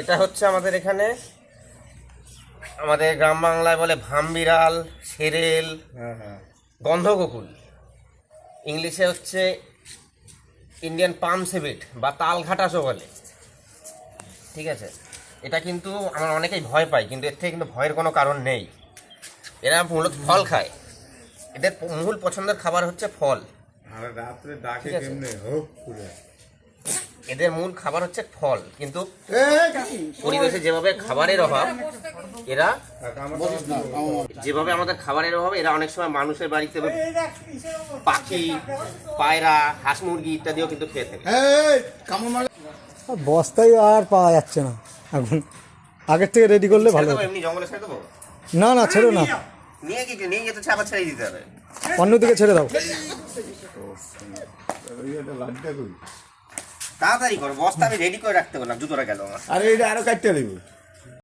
এটা হচ্ছে আমাদের এখানে, আমাদের গ্রাম বাংলায় বলে ভামবিড়াল, সেরেল, গন্ধগোকুল, ইংলিশে হচ্ছে ইন্ডিয়ান পাম সেভিট বা তাল ঘাটাসও বলে। ঠিক আছে, এটা কিন্তু আমার অনেকেই ভয় পায়, কিন্তু এর থেকে কিন্তু ভয়ের কোনো কারণ নেই। এরা মূলত ফল খায়, এদের মূল পছন্দের খাবার হচ্ছে ফল। ঠিক আছে, এদের মূল খাবার হচ্ছে ফল, কিন্তু পরিবেশে যেভাবে খাবারের অভাব, এরা যেভাবে আমাদের খাবারের অভাব, এরা অনেক সময় মানুষের বাড়িতে পাখি, পায়রা, হাঁস মুরগি ইত্যাদিও কিন্তু খেয়ে থাকে। বস্তায় আর পাওয়া যাচ্ছে না এখন, আগের থেকে রেডি করলে ভালো। এমনি জঙ্গলে ছেড়ে দেবো? না না, ছেড়ো না, নিয়ে যেতে আবার ছেড়ে দিতে হবে। অন্যদিকে ছেড়ে দাও। তাড়াতাড়ি করো, বস্তা আমি রেডি করে রাখতে বললাম, জুতোটা গেল আমার। আরে এটা আরো কাটতে দেবো।